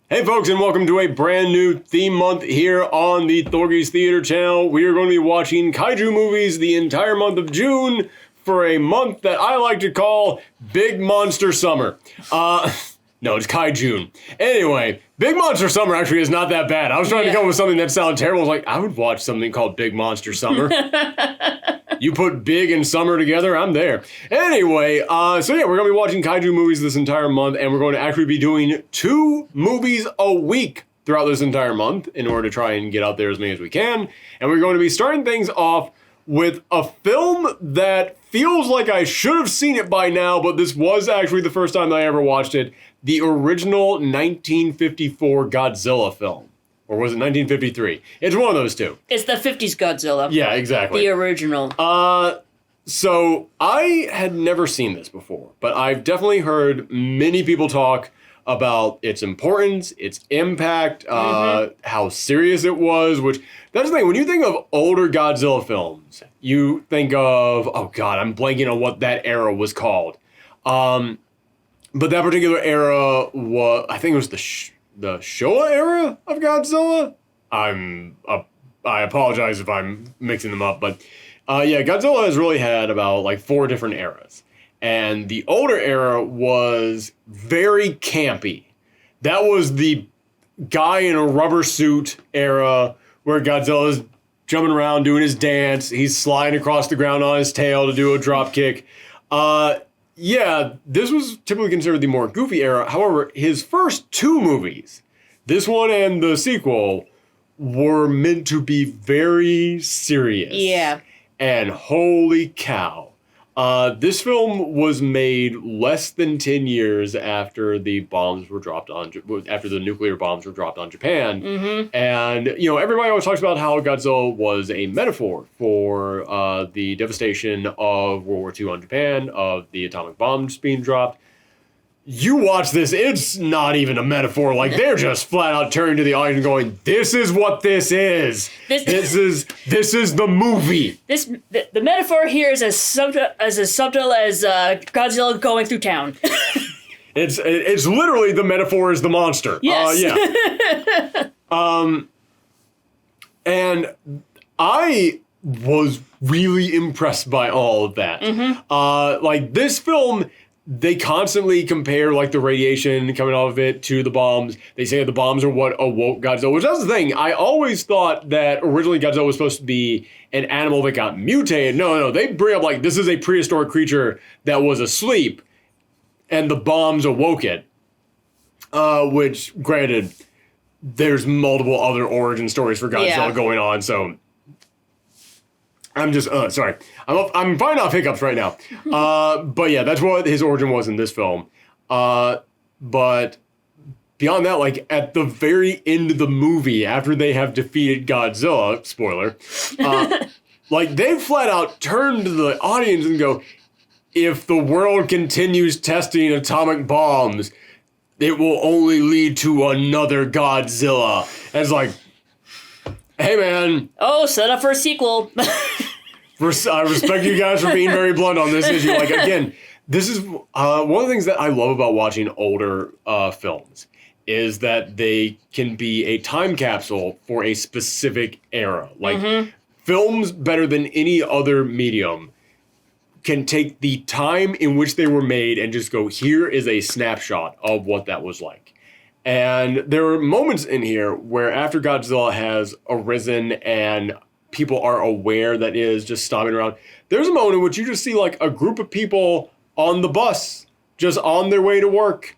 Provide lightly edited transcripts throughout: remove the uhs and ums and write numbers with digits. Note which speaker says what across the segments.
Speaker 1: Hey folks, and welcome to a brand new theme month here on the Thorgy's Theater channel. We are going to be watching kaiju movies the entire month of June for a month that I like to call Big Monster Summer. No, it's KaiJUNE. Anyway, Big Monster Summer actually is not that bad. I was trying to come up with something that sounded terrible. I was like, I would watch something called Big Monster Summer. You put big and summer together, I'm there. Anyway, we're going to be watching kaiju movies this entire month, and we're going to actually be doing 2 movies a week throughout this entire month in order to try and get out there as many as we can. And we're going to be starting things off with a film that feels like I should have seen it by now, but this was actually the first time that I ever watched it. The original 1954 Godzilla film. Or was it 1953? It's one of those two.
Speaker 2: It's the 50s Godzilla.
Speaker 1: Yeah, exactly.
Speaker 2: The original.
Speaker 1: So I had never seen this before, but I've definitely heard many people talk about its importance, its impact, how serious it was, which, that's the thing, when you think of older Godzilla films, you think of, oh god, I'm blanking on what that era was called. But that particular era was, I think it was the Showa era of Godzilla? I apologize if I'm mixing them up, but Godzilla has really had about like 4 different eras. And the older era was very campy. That was the guy in a rubber suit era where Godzilla's jumping around doing his dance. He's sliding across the ground on his tail to do a drop kick. This was typically considered the more goofy era. However, his first 2 movies, this one and the sequel, were meant to be very serious.
Speaker 2: Yeah.
Speaker 1: And holy cow. This film was made less than 10 years after the nuclear bombs were dropped on Japan. Mm-hmm. And, everybody always talks about how Godzilla was a metaphor for the devastation of World War II on Japan, of the atomic bombs being dropped. You watch this, it's not even a metaphor. Like, they're just flat out turning to the audience and going, this is what this is. This is the movie.
Speaker 2: The metaphor here is as subtle as Godzilla going through town.
Speaker 1: It's literally the metaphor is the monster.
Speaker 2: Yes.
Speaker 1: And I was really impressed by all of that. Mm-hmm. This film, they constantly compare the radiation coming off of it to the bombs. They say the bombs are what awoke Godzilla, which that's the thing. I always thought that originally Godzilla was supposed to be an animal that got mutated. No, they bring up this is a prehistoric creature that was asleep and the bombs awoke it. Which, granted, there's multiple other origin stories for Godzilla going on, so I'm just, sorry. I'm fighting off hiccups right now. But yeah, that's what his origin was in this film. But beyond that, at the very end of the movie, after they have defeated Godzilla, spoiler, they flat out turn to the audience and go, if the world continues testing atomic bombs, it will only lead to another Godzilla. And it's like, hey man.
Speaker 2: Oh, set up for a sequel.
Speaker 1: I respect you guys for being very blunt on this issue. Again, this is one of the things that I love about watching older films is that they can be a time capsule for a specific era. Films, better than any other medium, can take the time in which they were made and just go, here is a snapshot of what that was like. And there are moments in here where after Godzilla has arisen and people are aware that it is just stomping around, there's a moment in which you just see a group of people on the bus just on their way to work,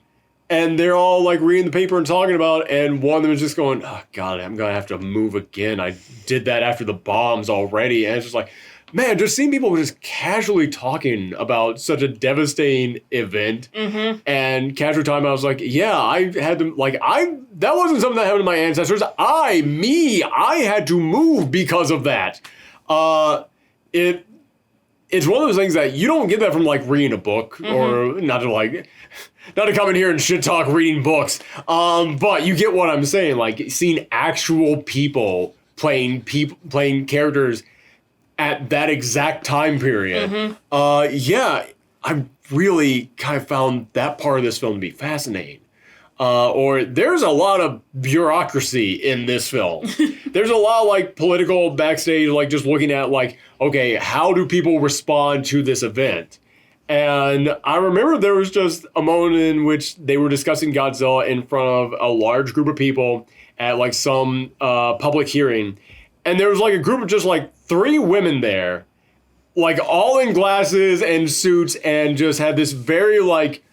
Speaker 1: and they're all reading the paper and talking about it, and one of them is just going, oh god, I'm gonna have to move again. I did that after the bombs already. And it's just man, just seeing people just casually talking about such a devastating event and casually talking about, I was like, yeah, I had to, that wasn't something that happened to my ancestors. I had to move because of that. It's one of those things that you don't get that from reading a book or not to come in here and shit talk reading books. But you get what I'm saying, seeing actual people playing characters at that exact time period. I really kind of found that part of this film to be fascinating. or there's a lot of bureaucracy in this film. There's a lot of like political backstage, like just looking at like, okay, how do people respond to this event? And I remember there was just a moment in which they were discussing Godzilla in front of a large group of people at like some public hearing. And there was like a group of just like 3 women there, like all in glasses and suits, and just had this very like,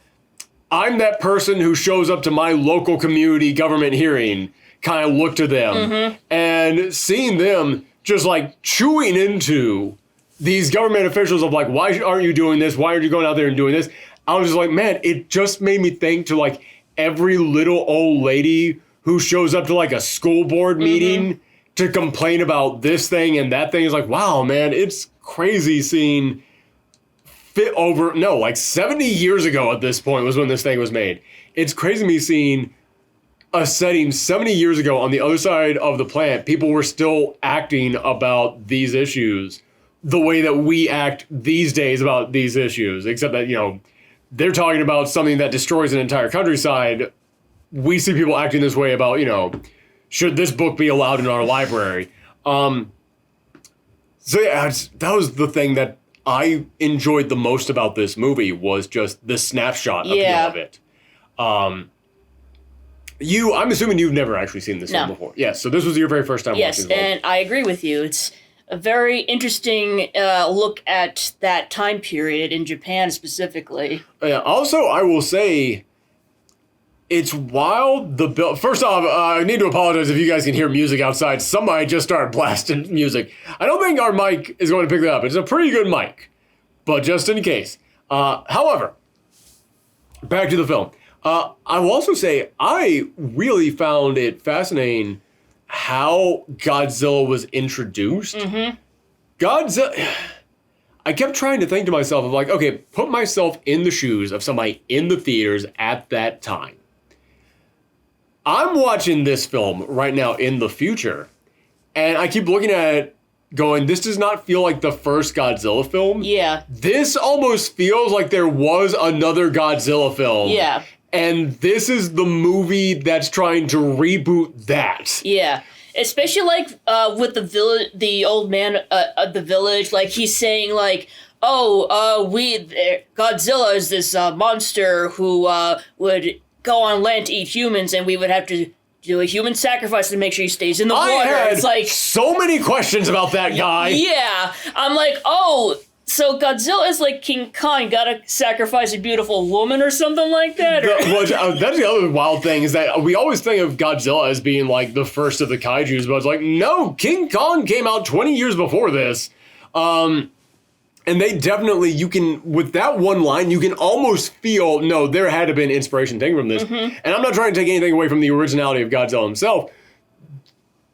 Speaker 1: I'm that person who shows up to my local community government hearing kind of look to them. And seeing them just like chewing into these government officials of like, why aren't you doing this? Why aren't you going out there and doing this? I was just like, man, it just made me think to like every little old lady who shows up to like a school board meeting to complain about this thing and that thing. Is like, wow, man, it's crazy seeing like 70 years ago at this point was when this thing was made. It's crazy me seeing a setting 70 years ago on the other side of the planet, people were still acting about these issues the way that we act these days about these issues, except that, you know, they're talking about something that destroys an entire countryside. We see people acting this way about, you know, should this book be allowed in our library? So yeah, that was the thing that I enjoyed the most about this movie, was just the snapshot appeal of it. I'm assuming you've never actually seen this film before. Yes, so this was your very first time watching it.
Speaker 2: Yes, and I agree with you. It's a very interesting look at that time period in Japan specifically.
Speaker 1: Also, I will say, it's wild. First off, I need to apologize if you guys can hear music outside. Somebody just started blasting music. I don't think our mic is going to pick that up. It's a pretty good mic, but just in case. However, back to the film. I will also say I really found it fascinating how Godzilla was introduced. Godzilla... I kept trying to think to myself of like, okay, put myself in the shoes of somebody in the theaters at that time. I'm watching this film right now in the future, and I keep looking at it going, this does not feel like the first Godzilla film.
Speaker 2: Yeah.
Speaker 1: This almost feels like there was another Godzilla film.
Speaker 2: Yeah.
Speaker 1: And this is the movie that's trying to reboot that.
Speaker 2: Yeah. Especially like with the old man of the village, like he's saying like, Godzilla is this monster who would go on land to eat humans, and we would have to do a human sacrifice to make sure he stays in the water.
Speaker 1: It's like so many questions about that guy.
Speaker 2: Yeah, I'm like, so Godzilla is like King Kong, gotta sacrifice a beautiful woman or something like that?
Speaker 1: That's the other wild thing, is that we always think of Godzilla as being like the first of the kaijus, but it's like, no, King Kong came out 20 years before this. And they definitely, you can, with that one line, you can almost feel, no, there had to have been inspiration taken from this. And I'm not trying to take anything away from the originality of Godzilla himself.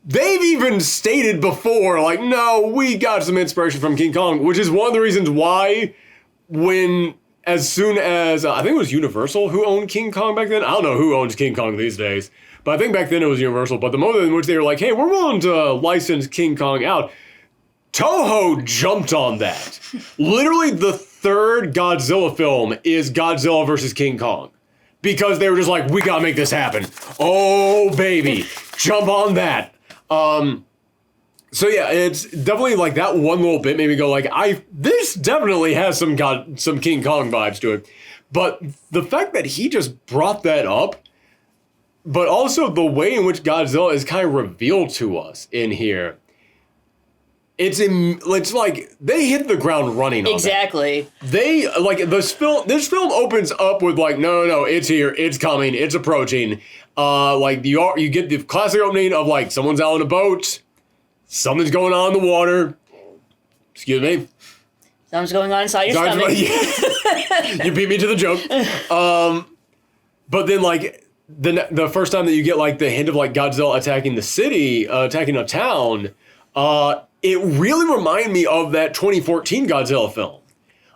Speaker 1: They've even stated before, like, no, we got some inspiration from King Kong, which is one of the reasons why as soon as, I think it was Universal who owned King Kong back then. I don't know who owns King Kong these days, but I think back then it was Universal. But the moment in which they were like, hey, we're willing to license King Kong out, Toho jumped on that. Literally the third Godzilla film is Godzilla versus King Kong. Because they were just like, we gotta make this happen. Oh, baby. Jump on that. So yeah, it's definitely like that one little bit made me go like, this definitely has some King Kong vibes to it. But the fact that he just brought that up, but also the way in which Godzilla is kind of revealed to us in here, it's like they hit the ground running on
Speaker 2: exactly.
Speaker 1: That. They like this film opens up with like, no, it's here, it's coming, it's approaching. Like you get the classic opening of like someone's out on a boat, something's going on in the water. Excuse me.
Speaker 2: Something's going on inside your stomach.
Speaker 1: You beat me to the joke. But then like the first time that you get like the hint of like Godzilla attacking the city, attacking a town, it really reminded me of that 2014 Godzilla film,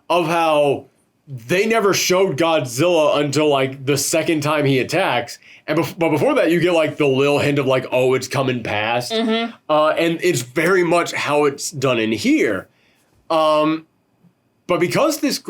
Speaker 1: of how they never showed Godzilla until like the second time he attacks, but before that you get like the little hint of like, oh, it's coming past, and it's very much how it's done in here. But because this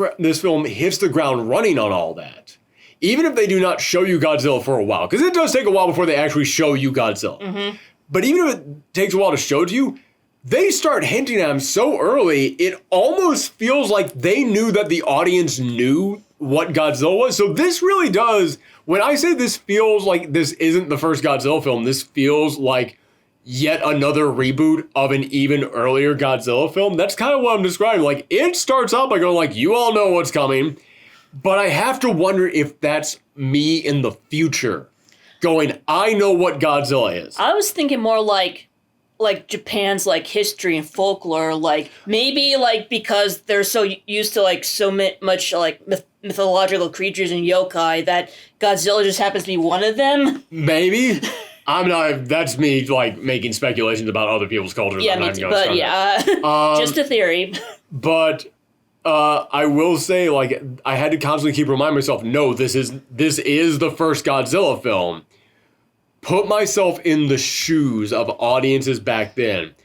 Speaker 1: film hits the ground running on all that, even if they do not show you Godzilla for a while, because it does take a while before they actually show you Godzilla.
Speaker 2: Mm-hmm.
Speaker 1: But even if it takes a while to show it to you, they start hinting at him so early, it almost feels like they knew that the audience knew what Godzilla was. So this really does, when I say this feels like this isn't the first Godzilla film, this feels like yet another reboot of an even earlier Godzilla film. That's kind of what I'm describing. Like, it starts out by going like, you all know what's coming, but I have to wonder if that's me in the future going, I know what Godzilla is.
Speaker 2: I was thinking more like Japan's like history and folklore, like maybe like because they're so used to like so much like mythological creatures and yokai that Godzilla just happens to be one of them.
Speaker 1: Maybe. I'm not, that's me like making speculations about other people's cultures.
Speaker 2: Yeah, me too, but yeah, just a theory.
Speaker 1: But I will say, like, I had to constantly keep reminding myself, no, this is the first Godzilla film. Put myself in the shoes of audiences back then.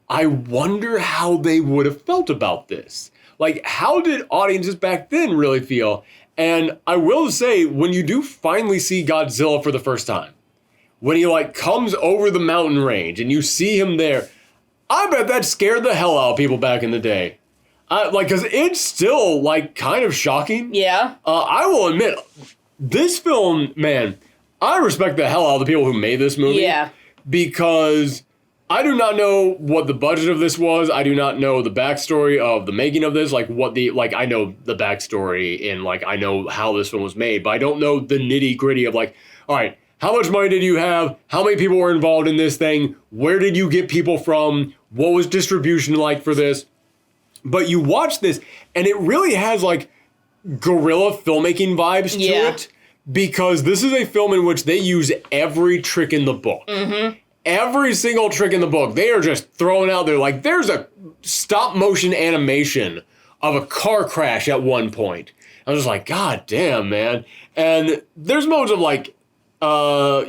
Speaker 1: I wonder how they would have felt about this. Like, how did audiences back then really feel? And I will say, when you do finally see Godzilla for the first time, when he, like, comes over the mountain range and you see him there, I bet that scared the hell out of people back in the day. Because it's still, like, kind of shocking.
Speaker 2: Yeah.
Speaker 1: I will admit, this film, man, I respect the hell out of the people who made this movie.
Speaker 2: Yeah.
Speaker 1: Because I do not know what the budget of this was. I do not know the backstory of the making of this. I know the backstory and, like, I know how this film was made, but I don't know the nitty gritty of, like, all right, how much money did you have? How many people were involved in this thing? Where did you get people from? What was distribution like for this? But you watch this, and it really has, like, guerrilla filmmaking vibes to it. Because this is a film in which they use every trick in the book.
Speaker 2: Mm-hmm.
Speaker 1: Every single trick in the book. They are just throwing out there. Like, there's a stop motion animation of a car crash at one point. I was just like, God damn, man. And there's moments of, like,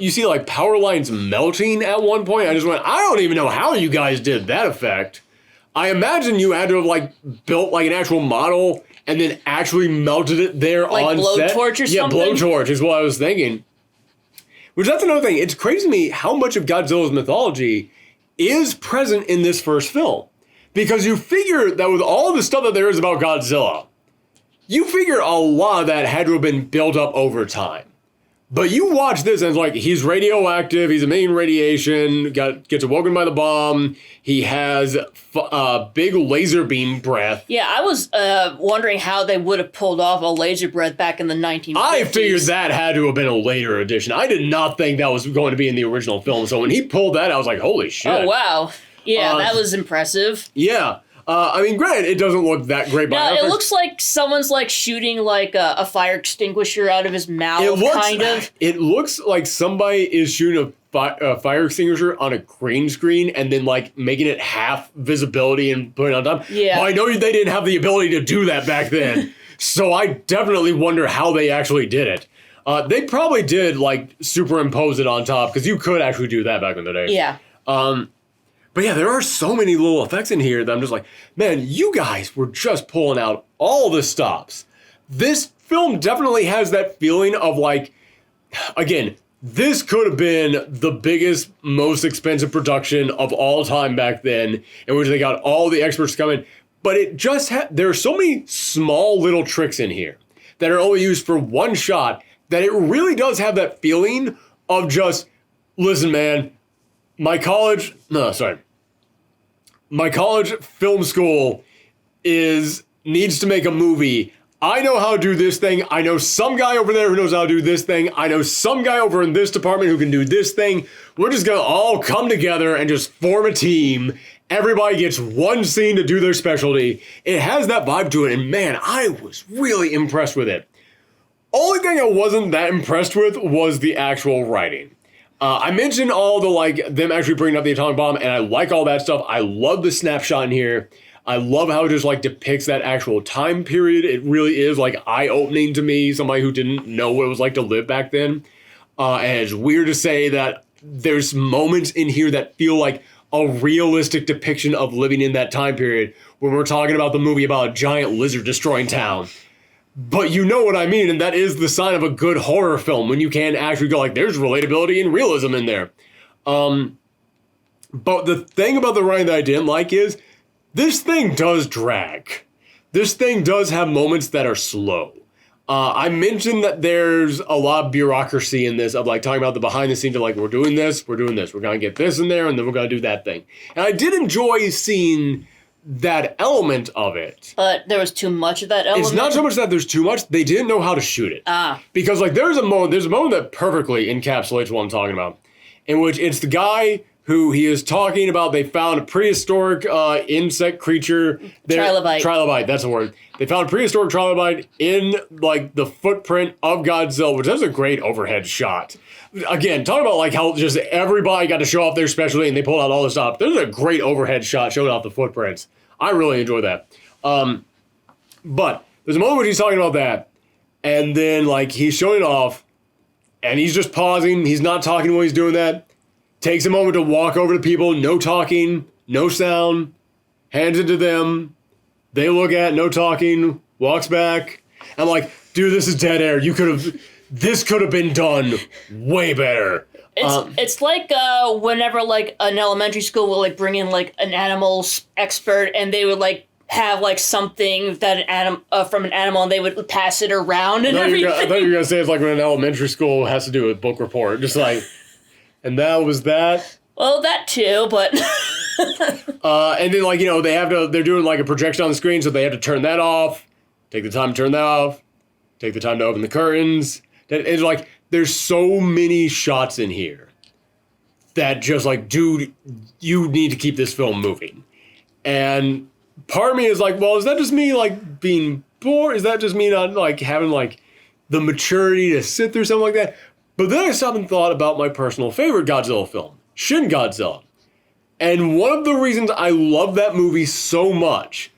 Speaker 1: you see, like, power lines melting at one point. I just went, I don't even know how you guys did that effect. I imagine you had to have, like, built, like, an actual model and then actually melted it there
Speaker 2: like
Speaker 1: on set.
Speaker 2: Like blowtorch or something?
Speaker 1: Yeah, blowtorch is what I was thinking. Which, that's another thing. It's crazy to me how much of Godzilla's mythology is present in this first film. Because you figure that with all the stuff that there is about Godzilla, you figure a lot of that had to have been built up over time. But you watch this and it's like, he's radioactive, he's emitting radiation, gets awoken by the bomb, he has big laser beam breath.
Speaker 2: Yeah, I was wondering how they would have pulled off a laser breath back in the 1950s.
Speaker 1: I figured that had to have been a later edition. I did not think that was going to be in the original film, so when he pulled that, I was like, holy shit.
Speaker 2: Oh, wow. Yeah, that was impressive.
Speaker 1: Yeah. I mean, granted, it doesn't look that great.
Speaker 2: No, it looks like someone's like shooting like a fire extinguisher out of his mouth, kind of.
Speaker 1: It looks like somebody is shooting a fire extinguisher on a green screen and then like making it half visibility and putting it on top.
Speaker 2: Yeah.
Speaker 1: Well, I know they didn't have the ability to do that back then, so I definitely wonder how they actually did it. They probably did like superimpose it on top because you could actually do that back in the day.
Speaker 2: Yeah.
Speaker 1: But yeah, there are so many little effects in here that I'm just like, man, you guys were just pulling out all the stops. This film definitely has that feeling of like, again, this could have been the biggest, most expensive production of all time back then, in which they got all the experts coming. But it just there are so many small little tricks in here that are only used for one shot that it really does have that feeling of just, listen, man, my college film school needs to make a movie. I know how to do this thing. I know some guy over there who knows how to do this thing. I know some guy over in this department who can do this thing. We're just going to all come together and just form a team. Everybody gets one scene to do their specialty. It has that vibe to it, and man, I was really impressed with it. Only thing I wasn't that impressed with was the actual writing. I mentioned all the, like, them actually bringing up the atomic bomb, and I like all that stuff. I love the snapshot in here. I love how it just, like, depicts that actual time period. It really is, like, eye-opening to me, somebody who didn't know what it was like to live back then. And it's weird to say that there's moments in here that feel like a realistic depiction of living in that time period when we're talking about the movie about a giant lizard destroying town. But you know what I mean, and that is the sign of a good horror film, when you can actually go like, there's relatability and realism in there. But the thing about the writing that I didn't like is, this thing does drag. This thing does have moments that are slow. I mentioned that there's a lot of bureaucracy in this, of like talking about the behind the scenes of like, we're doing this, we're going to get this in there, and then we're going to do that thing. And I did enjoy seeing that element of it.
Speaker 2: But there was too much of that element?
Speaker 1: It's not so much that there's too much, they didn't know how to shoot it. Because like there's a moment that perfectly encapsulates what I'm talking about, in which it's the guy who he is talking about. They found a prehistoric insect creature. Trilobite, that's the word. They found a prehistoric trilobite in like the footprint of Godzilla, which is a great overhead shot. Again, talking about like how just everybody got to show off their specialty and they pulled out all this stuff. There's a great overhead shot showing off the footprints. I really enjoy that. But there's a moment where he's talking about that, and then like he's showing it off, and he's just pausing. He's not talking while he's doing that. Takes a moment to walk over to people, no talking, no sound, hands it to them. They look at it, no talking, walks back. I'm like, dude, this is dead air. This could have been done way better.
Speaker 2: It's like whenever like an elementary school will like bring in like an animals expert, and they would like have like something that from an animal, and they would pass it around and everything.
Speaker 1: I thought you were gonna say it's like when an elementary school has to do a book report, just like. And that was that.
Speaker 2: Well, that too, but...
Speaker 1: and then, like, you know, they're doing, like, a projection on the screen, so they have to turn that off, take the time to turn that off, take the time to open the curtains. It's like, there's so many shots in here that just, like, dude, you need to keep this film moving. And part of me is like, well, is that just me, like, being bored? Is that just me not, like, having, like, the maturity to sit through something like that? But then I stopped and thought about my personal favorite Godzilla film, Shin Godzilla. And one of the reasons I love that movie so much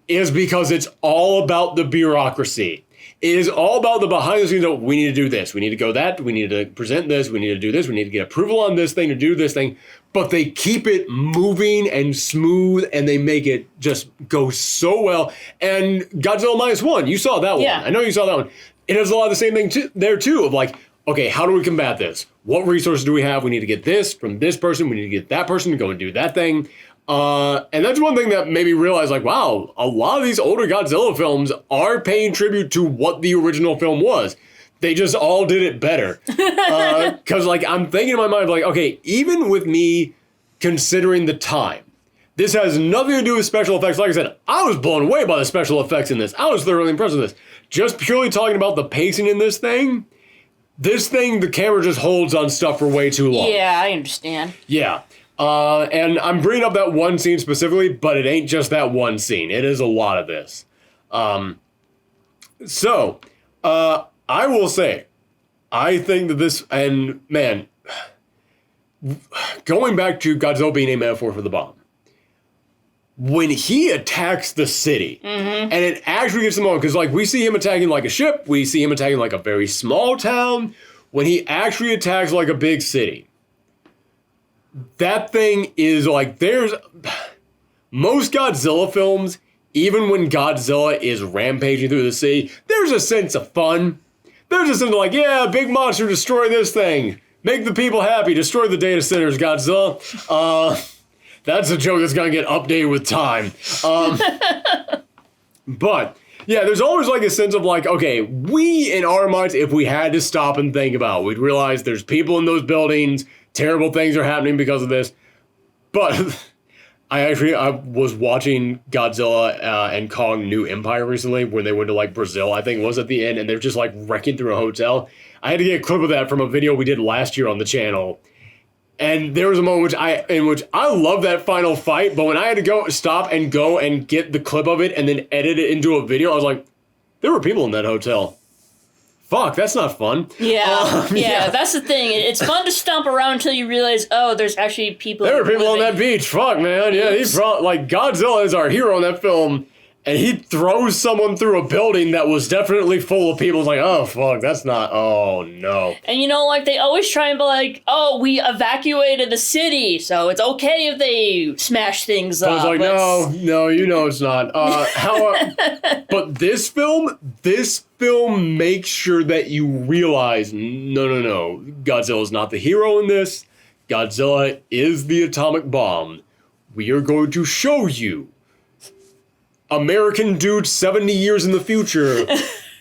Speaker 1: is because it's all about the bureaucracy. It is all about the behind the scenes of, we need to do this, we need to go that, we need to present this, we need to do this, we need to get approval on this thing to do this thing. But they keep it moving and smooth, and they make it just go so well. And Godzilla Minus One, you saw that one. I know you saw that one. It has a lot of the same thing there too, of like, okay, how do we combat this? What resources do we have? We need to get this from this person. We need to get that person to go and do that thing. And that's one thing that made me realize, like, wow, a lot of these older Godzilla films are paying tribute to what the original film was. They just all did it better. Because, like, I'm thinking in my mind, like, okay, even with me considering the time, this has nothing to do with special effects. Like I said, I was blown away by the special effects in this. I was thoroughly impressed with this. Just purely talking about the pacing in this thing, the camera just holds on stuff for way too long. Yeah,
Speaker 2: I understand.
Speaker 1: Yeah. And I'm bringing up that one scene specifically, but it ain't just that one scene. It is a lot of this. So, I will say, I think that this, and man, going back to Godzilla being a metaphor for the bomb, when he attacks the city, and it actually gets the moment, because like we see him attacking like a ship, we see him attacking like a very small town, when he actually attacks like a big city, that thing is like, there's most Godzilla films, even when Godzilla is rampaging through the city, there's a sense of fun. There's a sense of like, yeah, big monster, destroy this thing, make the people happy, destroy the data centers, Godzilla. That's a joke that's going to get updated with time. But, yeah, there's always like a sense of like, okay, we in our minds, if we had to stop and think about it, we'd realize there's people in those buildings, terrible things are happening because of this. But I was watching Godzilla and Kong New Empire recently when they went to like Brazil, I think it was at the end, and they're just like wrecking through a hotel. I had to get a clip of that from a video we did last year on the channel. And there was a moment in which I love that final fight, but when I had to stop and go and get the clip of it and then edit it into a video, I was like, there were people in that hotel. Fuck, that's not fun.
Speaker 2: Yeah, that's the thing. It's fun to stomp around until you realize, oh, there's actually people.
Speaker 1: There were people on that beach. Fuck, man. Yeah, like Godzilla is our hero in that film, and he throws someone through a building that was definitely full of people. It's like, oh, fuck, that's not, oh, no.
Speaker 2: And, like, they always try and be like, oh, we evacuated the city, so it's okay if they smash things up.
Speaker 1: I was like, no, it's not. But this film makes sure that you realize, no, Godzilla's not the hero in this. Godzilla is the atomic bomb. We are going to show you, American dude 70 years in the future,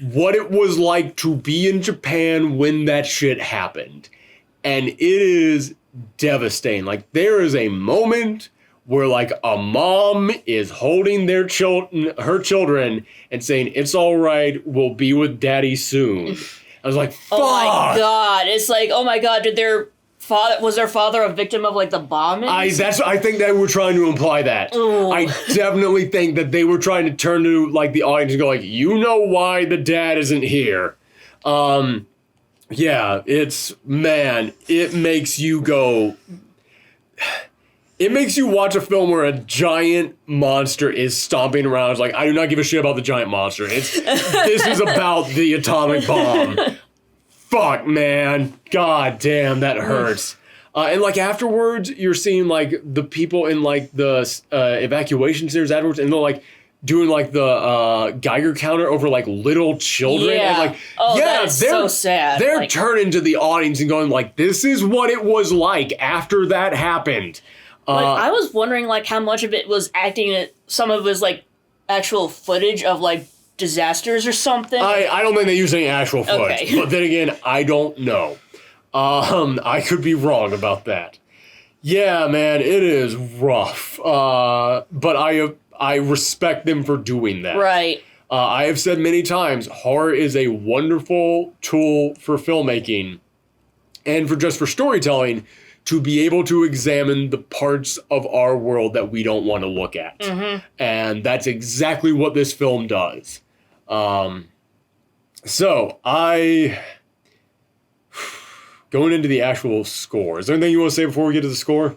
Speaker 1: what it was like to be in Japan when that shit happened. And it is devastating. Like, there is a moment where, like, a mom is holding her children and saying, it's all right, we'll be with daddy soon. I was like, fuck!
Speaker 2: Oh my god. It's like, oh my god, was their father a victim of, like, the bombing?
Speaker 1: I think they were trying to imply that.
Speaker 2: Ooh.
Speaker 1: I definitely think that they were trying to turn to, like, the audience and go, like, you know why the dad isn't here. Yeah, it makes you go... It makes you watch a film where a giant monster is stomping around. It's like, I do not give a shit about the giant monster. This is about the atomic bomb. Fuck, man. God damn, that hurts. And, like, afterwards, you're seeing, like, the people in, like, the evacuation centers afterwards, and they're, like, doing, like, the Geiger counter over, like, little children.
Speaker 2: Yeah.
Speaker 1: And, like,
Speaker 2: that is so sad.
Speaker 1: They're
Speaker 2: like,
Speaker 1: turning to the audience and going, like, this is what it was like after that happened.
Speaker 2: I was wondering, like, how much of it was acting, some of it was, like, actual footage of, like, disasters or something.
Speaker 1: I don't think they use any actual footage.
Speaker 2: Okay.
Speaker 1: But then again, I don't know. I could be wrong about that. Yeah, man, it is rough. But I respect them for doing that.
Speaker 2: Right.
Speaker 1: I have said many times, horror is a wonderful tool for filmmaking and for storytelling, to be able to examine the parts of our world that we don't want to look at. Mm-hmm. And that's exactly what this film does. So, going into the actual score, is there anything you want to say before we get to the score?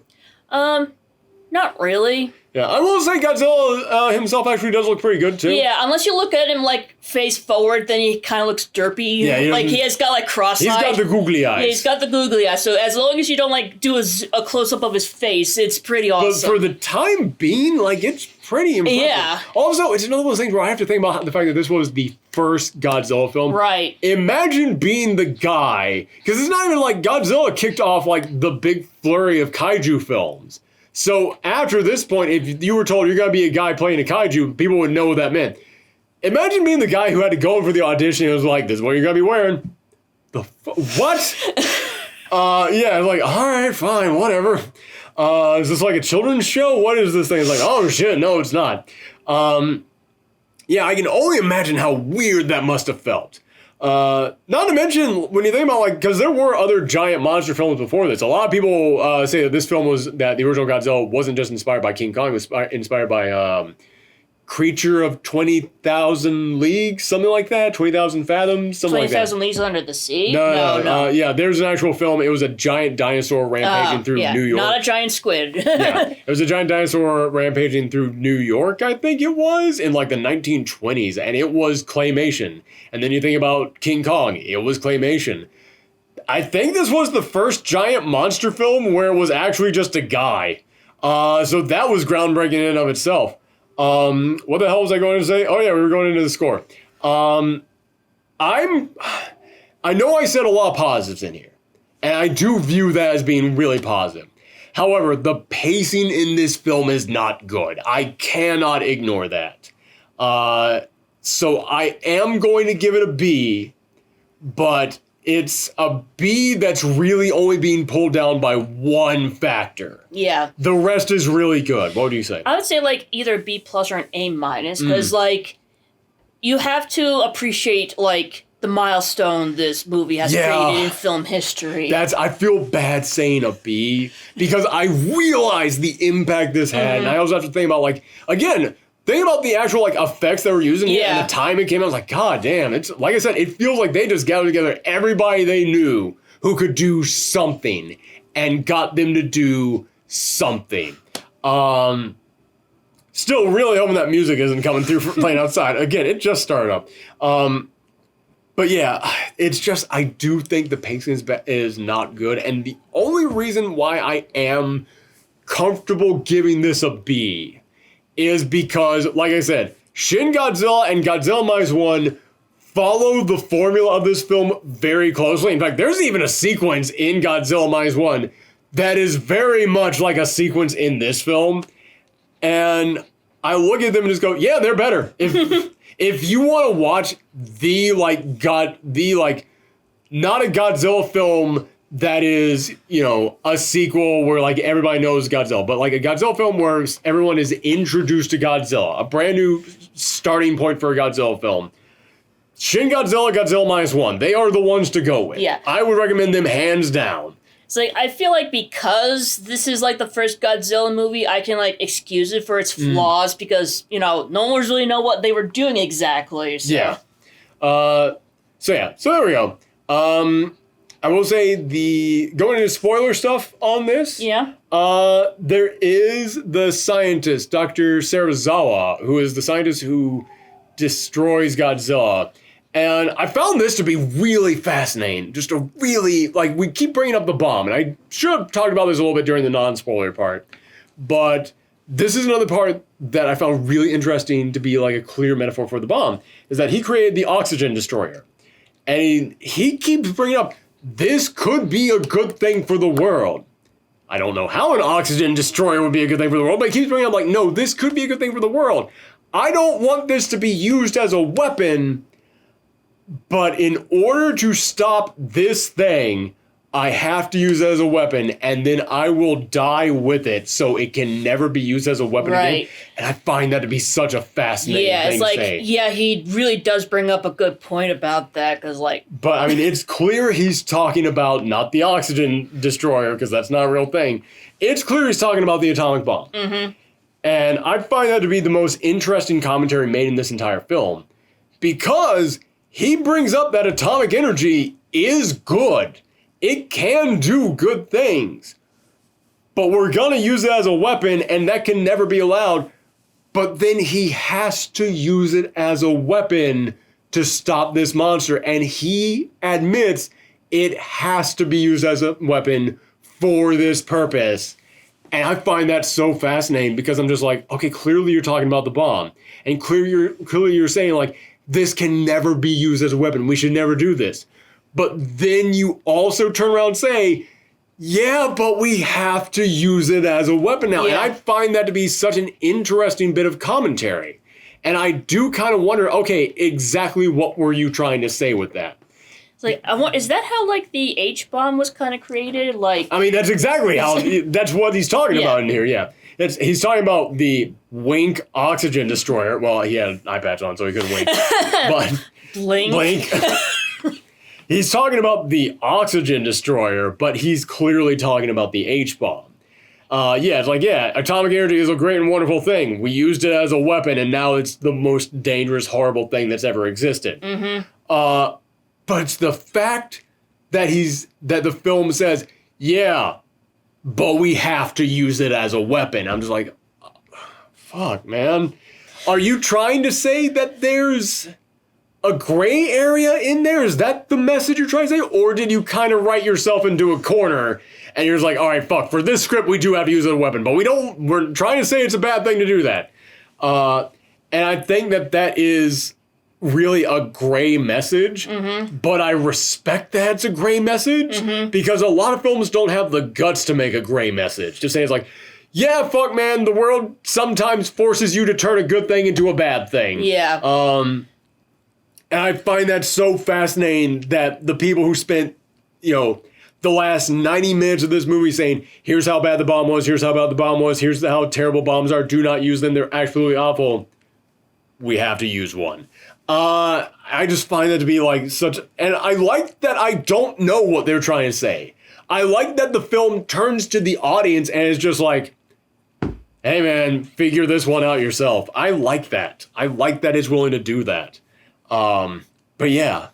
Speaker 2: Not really.
Speaker 1: Yeah, I will say Godzilla himself actually does look pretty good, too.
Speaker 2: Yeah, unless you look at him, like, face forward, then he kind of looks derpy.
Speaker 1: Yeah,
Speaker 2: like, he has got, like, cross-eyed.
Speaker 1: He's got the googly eyes.
Speaker 2: Yeah, he's got the googly eyes, so as long as you don't, like, do a close-up of his face, it's pretty awesome.
Speaker 1: But for the time being, like, it's pretty impressive.
Speaker 2: Yeah.
Speaker 1: Also, it's another one of those things where I have to think about the fact that this was the first Godzilla film.
Speaker 2: Right.
Speaker 1: Imagine being the guy, because it's not even like Godzilla kicked off, like, the big flurry of kaiju films. So after this point, if you were told you're going to be a guy playing a kaiju, people would know what that meant. Imagine being the guy who had to go in for the audition and was like, this is what you're going to be wearing. What? Yeah, it's like, all right, fine, whatever. Is this like a children's show? What is this thing? It's like, oh shit, no, it's not. Yeah, I can only imagine how weird that must have felt. Not to mention, when you think about, like, because there were other giant monster films before this. A lot of people say that this film that the original Godzilla wasn't just inspired by King Kong, it was inspired by Creature of 20,000 Leagues, something like that, 20,000 Fathoms, something like that.
Speaker 2: 20,000 Leagues Under the Sea?
Speaker 1: No. Yeah, there's an actual film. It was a giant dinosaur rampaging through New York.
Speaker 2: Not a giant squid.
Speaker 1: Yeah, it was a giant dinosaur rampaging through New York, I think it was, in like the 1920s, and it was claymation. And then you think about King Kong, it was claymation. I think this was the first giant monster film where it was actually just a guy. So that was groundbreaking in and of itself. What the hell was I going to say? Oh yeah, we were going into the score. I know I said a lot of positives in here, and I do view that as being really positive. However, the pacing in this film is not good. I cannot ignore that. So I am going to give it a B, but it's a B that's really only being pulled down by one factor.
Speaker 2: Yeah.
Speaker 1: The rest is really good. What would you say?
Speaker 2: I would say, like, either B plus or an A minus, because, like, you have to appreciate, like, the milestone this movie has created in film history.
Speaker 1: I feel bad saying a B, because I realize the impact this had, and I also have to think about, like, again, think about the actual, like, effects they were using and the time it came out. I was like, God damn. It's, like I said, it feels like they just gathered together everybody they knew who could do something and got them to do something. Still really hoping that music isn't coming through for playing outside. Again, it just started up. But yeah, it's just, I do think the pacing is not good. And the only reason why I am comfortable giving this a B is because, like I said, Shin Godzilla and Godzilla Minus One follow the formula of this film very closely. In fact, there's even a sequence in Godzilla Minus One that is very much like a sequence in this film. And I look at them and just go, yeah, they're better. If you want to watch not a Godzilla film that is, a sequel where like everybody knows Godzilla, but like a Godzilla film where everyone is introduced to Godzilla, a brand new starting point for a Godzilla film. Shin Godzilla, Godzilla Minus One, they are the ones to go with.
Speaker 2: Yeah.
Speaker 1: I would recommend them hands down.
Speaker 2: It's like, I feel like because this is like the first Godzilla movie, I can like excuse it for its flaws because, no one was really know what they were doing exactly. So.
Speaker 1: Yeah. So there we go. I will say going into spoiler stuff on this.
Speaker 2: Yeah.
Speaker 1: There is the scientist, Dr. Serizawa, who is the scientist who destroys Godzilla. And I found this to be really fascinating. Just a really, we keep bringing up the bomb. And I should have talked about this a little bit during the non-spoiler part. But this is another part that I found really interesting to be like a clear metaphor for the bomb. Is that he created the oxygen destroyer. And he keeps bringing up, this could be a good thing for the world. I don't know how an oxygen destroyer would be a good thing for the world. But he keeps bringing up no, this could be a good thing for the world. I don't want this to be used as a weapon. But in order to stop this thing, I have to use it as a weapon, and then I will die with it so it can never be used as a weapon again. And I find that to be such a fascinating thing to say.
Speaker 2: Yeah, he really does bring up a good point about that, because
Speaker 1: But, I mean, it's clear he's talking about not the oxygen destroyer, because that's not a real thing. It's clear he's talking about the atomic bomb. Mm-hmm. And I find that to be the most interesting commentary made in this entire film, because he brings up that atomic energy is good. It can do good things. But we're going to use it as a weapon, and that can never be allowed. But then he has to use it as a weapon to stop this monster. And he admits it has to be used as a weapon for this purpose. And I find that so fascinating because I'm just like, okay, clearly you're talking about the bomb. And clearly you're saying this can never be used as a weapon. We should never do this. But then you also turn around and say, yeah, but we have to use it as a weapon now. Yeah. And I find that to be such an interesting bit of commentary. And I do kind of wonder, okay, exactly what were you trying to say with that?
Speaker 2: It's is that how the H-bomb was kind of created?
Speaker 1: I mean, that's exactly how, that's what he's talking about in here, yeah. He's talking about the Wink oxygen destroyer. Well, he had an eye patch on, so he couldn't wink. But Blink. He's talking about the oxygen destroyer, but he's clearly talking about the H-bomb. Atomic energy is a great and wonderful thing. We used it as a weapon, and now it's the most dangerous, horrible thing that's ever existed. Mm-hmm. But it's the fact that the film says, yeah, but we have to use it as a weapon. I'm just like, fuck, man. Are you trying to say that there's a gray area in there? Is that the message you're trying to say? Or did you kind of write yourself into a corner and you're just like, all right, fuck, for this script, we do have to use it as a weapon, but we're trying to say it's a bad thing to do that. And I think that is really a gray message, but I respect that it's a gray message because a lot of films don't have the guts to make a gray message. To say it's like, yeah, fuck, man, the world sometimes forces you to turn a good thing into a bad thing.
Speaker 2: Yeah.
Speaker 1: And I find that so fascinating that the people who spent, the last 90 minutes of this movie saying, here's how bad the bomb was, here's how bad the bomb was, here's how terrible bombs are, do not use them, they're absolutely awful. We have to use one. I just find that to be and I like that I don't know what they're trying to say. I like that the film turns to the audience and is just like, hey man, figure this one out yourself. I like that. I like that it's willing to do that. But yeah,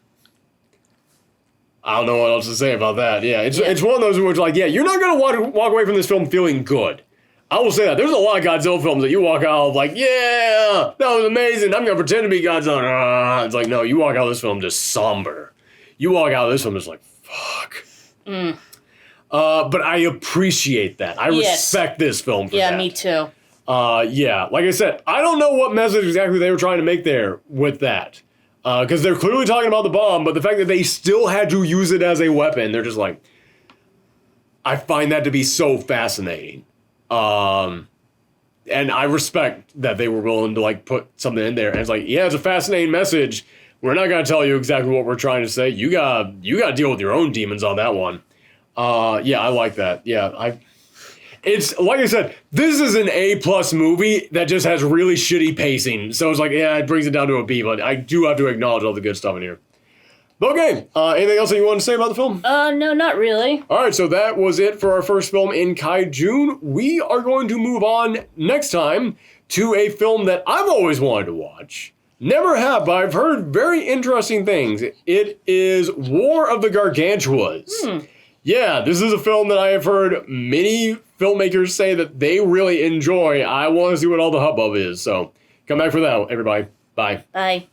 Speaker 1: I don't know what else to say about that. Yeah, it's one of those where it's like, yeah, you're not going to walk away from this film feeling good. I will say that there's a lot of Godzilla films that you walk out of like, yeah, that was amazing. I'm gonna pretend to be Godzilla. It's like, no, you walk out of this film just somber. You walk out of this film just like, fuck. But I appreciate that. I respect this film for that.
Speaker 2: Yeah, me too.
Speaker 1: Yeah, like I said, I don't know what message exactly they were trying to make there with that. Because they're clearly talking about the bomb, but the fact that they still had to use it as a weapon, they're just like, I find that to be so fascinating. And I respect that they were willing to like put something in there. And it's like, yeah, it's a fascinating message. We're not going to tell you exactly what we're trying to say. You got to deal with your own demons on that one. Yeah, I like that. Yeah, it's like I said, this is an A+ movie that just has really shitty pacing. So it's like, yeah, it brings it down to a B, but I do have to acknowledge all the good stuff in here. Okay, anything else that you want to say about the film?
Speaker 2: No, not really.
Speaker 1: All right, so that was it for our first film in KaiJUne. We are going to move on next time to a film that I've always wanted to watch. Never have, but I've heard very interesting things. It is War of the Gargantuas. Yeah, this is a film that I have heard many filmmakers say that they really enjoy. I want to see what all the hubbub is, so come back for that, everybody. Bye.
Speaker 2: Bye.